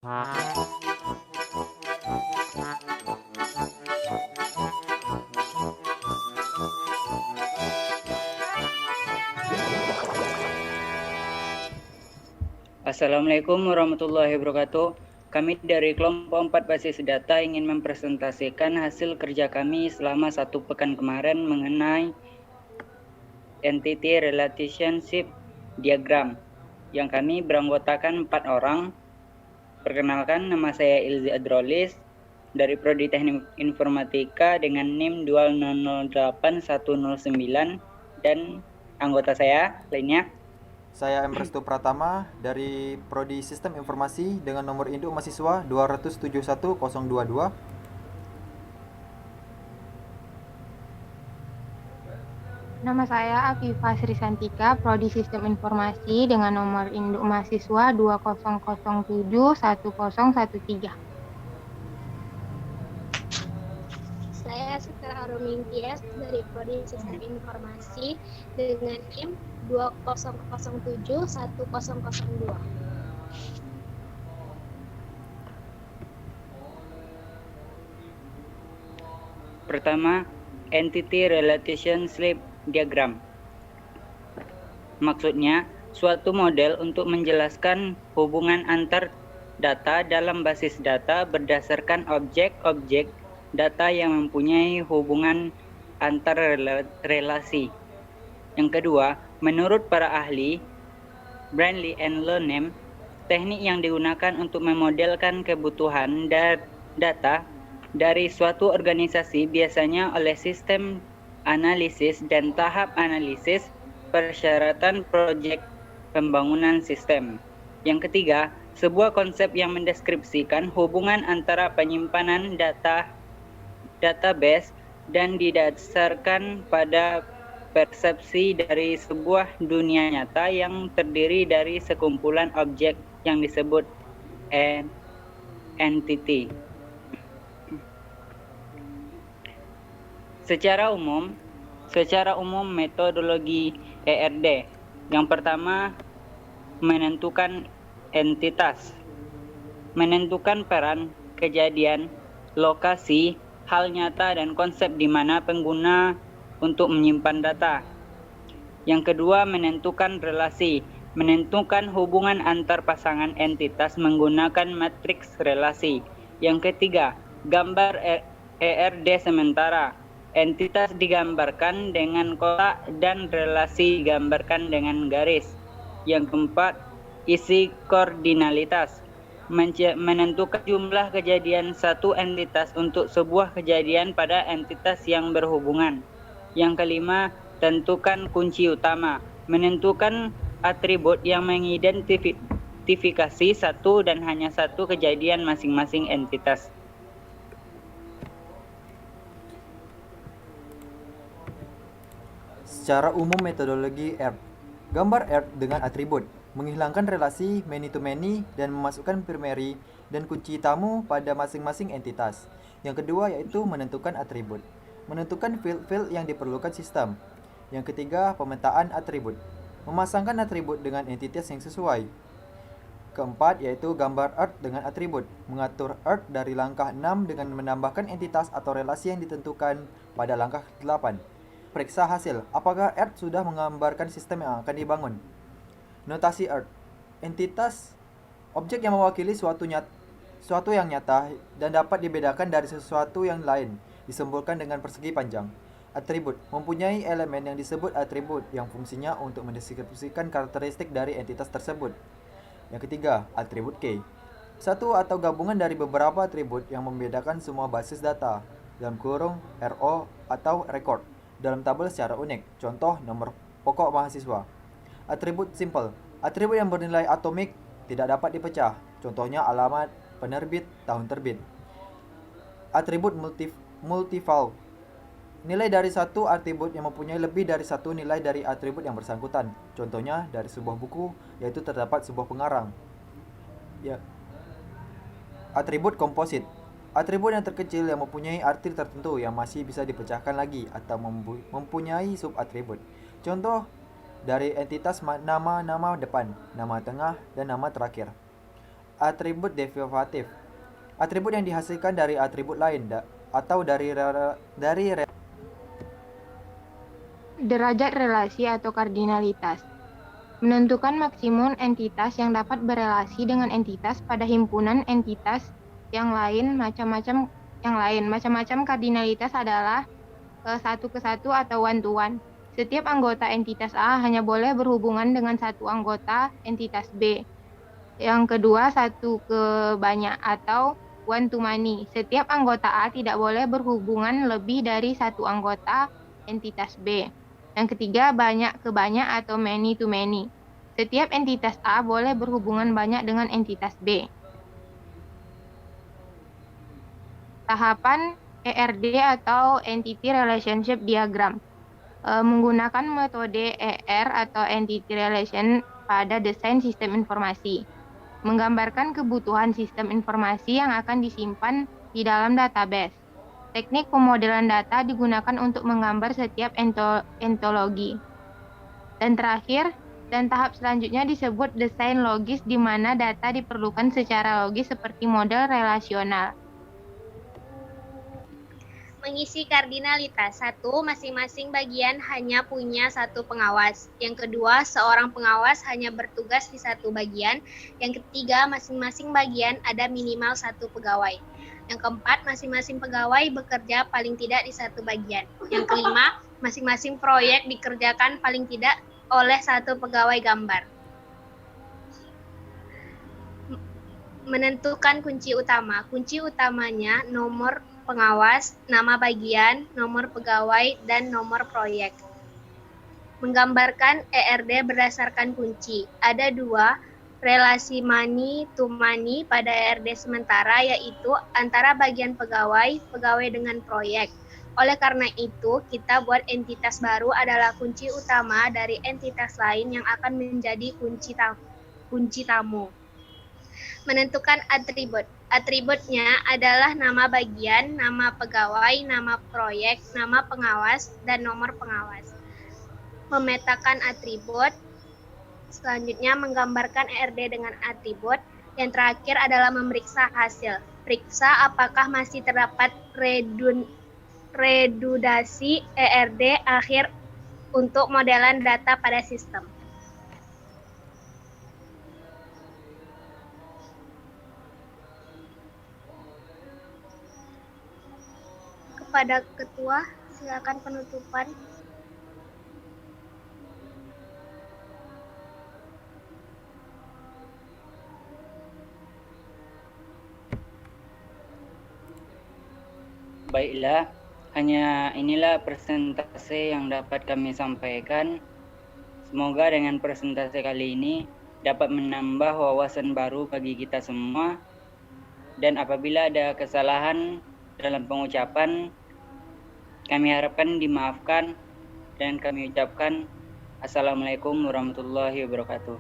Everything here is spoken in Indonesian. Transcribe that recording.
Assalamualaikum warahmatullahi wabarakatuh. Kami dari kelompok 4 basis data ingin mempresentasikan hasil kerja kami selama 1 pekan kemarin mengenai Entity Relationship Diagram yang kami beranggotakan 4 orang. Perkenalkan, nama saya Ilzi Adrolis dari Prodi Teknik Informatika dengan NIM 2008109 dan anggota saya lainnya. Saya M. Restu Pratama dari Prodi Sistem Informasi dengan nomor induk mahasiswa 2711022. Nama saya Afifah Srisantika, Prodi Sistem Informasi dengan nomor induk mahasiswa 20071013. Saya Sekar Arumingtyas dari Prodi Sistem Informasi dengan NIM 20071002. Pertama, Entity Relationship Diagram. Maksudnya, suatu model untuk menjelaskan hubungan antar data dalam basis data berdasarkan objek-objek data yang mempunyai hubungan antar relasi. Yang kedua, menurut para ahli, Brandley and Lonem, teknik yang digunakan untuk memodelkan kebutuhan data dari suatu organisasi biasanya oleh sistem analisis dan tahap analisis persyaratan proyek pembangunan sistem. Yang ketiga, sebuah konsep yang mendeskripsikan hubungan antara penyimpanan database dan didasarkan pada persepsi dari sebuah dunia nyata yang terdiri dari sekumpulan objek yang disebut entity. Secara umum metodologi ERD. Yang pertama, menentukan entitas. Menentukan peran, kejadian, lokasi, hal nyata dan konsep di mana pengguna untuk menyimpan data. Yang kedua, menentukan relasi. Menentukan hubungan antar pasangan entitas menggunakan matriks relasi. Yang ketiga, gambar ERD sementara. Entitas digambarkan dengan kotak dan relasi digambarkan dengan garis. Yang keempat, isi koordinalitas. Menentukan jumlah kejadian satu entitas untuk sebuah kejadian pada entitas yang berhubungan. Yang kelima, tentukan kunci utama. Menentukan atribut yang mengidentifikasi satu dan hanya satu kejadian masing-masing entitas. Secara umum metodologi ERD. Gambar ERD dengan atribut, menghilangkan relasi many-to-many dan memasukkan primary dan kunci tamu pada masing-masing entitas. Yang kedua yaitu menentukan atribut, menentukan field-field yang diperlukan sistem. Yang ketiga, pemetaan atribut, memasangkan atribut dengan entitas yang sesuai. Keempat yaitu gambar ERD dengan atribut, mengatur ERD dari langkah 6 dengan menambahkan entitas atau relasi yang ditentukan pada langkah 8. Periksa hasil, apakah ERD sudah menggambarkan sistem yang akan dibangun. Notasi ERD, entitas, objek yang mewakili suatu yang nyata dan dapat dibedakan dari sesuatu yang lain, disimbolkan dengan persegi panjang. Atribut, mempunyai elemen yang disebut atribut yang fungsinya untuk mendeskripsikan karakteristik dari entitas tersebut. Yang ketiga, atribut key, satu atau gabungan dari beberapa atribut yang membedakan semua basis data, dalam kurung RO atau record, dalam tabel secara unik, contoh nomor pokok mahasiswa. Atribut simple, atribut yang bernilai atomik tidak dapat dipecah, contohnya alamat, penerbit, tahun terbit. Atribut multival, nilai dari satu atribut yang mempunyai lebih dari satu nilai dari atribut yang bersangkutan, contohnya dari sebuah buku, yaitu terdapat sebuah pengarang. Ya. Atribut komposit, atribut yang terkecil yang mempunyai arti tertentu yang masih bisa dipecahkan lagi atau mempunyai subatribut. Contoh dari entitas nama depan, nama tengah, dan nama terakhir. atribut derivatif. Atribut yang dihasilkan dari atribut lain atau dari Derajat relasi atau kardinalitas. Menentukan maksimum entitas yang dapat berelasi dengan entitas pada himpunan entitas yang lain. Macam-macam kardinalitas adalah satu ke satu atau one to one. Setiap anggota entitas A hanya boleh berhubungan dengan satu anggota entitas B. Yang kedua, satu ke banyak atau one to many. Setiap anggota A tidak boleh berhubungan lebih dari satu anggota entitas B. Yang ketiga, banyak ke banyak atau many to many. Setiap entitas A boleh berhubungan banyak dengan entitas B. Tahapan ERD atau Entity Relationship Diagram. Menggunakan metode ER atau Entity Relation pada desain sistem informasi. Menggambarkan kebutuhan sistem informasi yang akan disimpan di dalam database. Teknik pemodelan data digunakan untuk menggambar setiap ontologi. Dan terakhir, dan tahap selanjutnya disebut desain logis di mana data diperlukan secara logis seperti model relasional. Mengisi kardinalitas. 1. Masing-masing bagian hanya punya satu pengawas. Yang kedua, seorang pengawas hanya bertugas di satu bagian. Yang ketiga, masing-masing bagian ada minimal satu pegawai. Yang keempat, masing-masing pegawai bekerja paling tidak di satu bagian. Yang kelima, masing-masing proyek dikerjakan paling tidak oleh satu pegawai gambar. Menentukan kunci utama. Kunci utamanya nomor pengawas, nama bagian, nomor pegawai, dan nomor proyek. Menggambarkan ERD berdasarkan kunci. Ada 2, relasi money to money pada ERD sementara, yaitu antara bagian pegawai dengan proyek. Oleh karena itu, kita buat entitas baru adalah kunci utama dari entitas lain yang akan menjadi kunci tamu. Menentukan atribut. Atributnya adalah nama bagian, nama pegawai, nama proyek, nama pengawas, dan nomor pengawas. Memetakan atribut. Selanjutnya menggambarkan ERD dengan atribut. Yang terakhir adalah memeriksa hasil. Periksa apakah masih terdapat redundasi ERD akhir untuk modelan data pada sistem. Kepada ketua, silakan penutupan. Baiklah, hanya inilah presentasi yang dapat kami sampaikan. Semoga dengan presentasi kali ini dapat menambah wawasan baru bagi kita semua. Dan apabila ada kesalahan dalam pengucapan, kami harapkan dimaafkan dan kami ucapkan Assalamualaikum warahmatullahi wabarakatuh.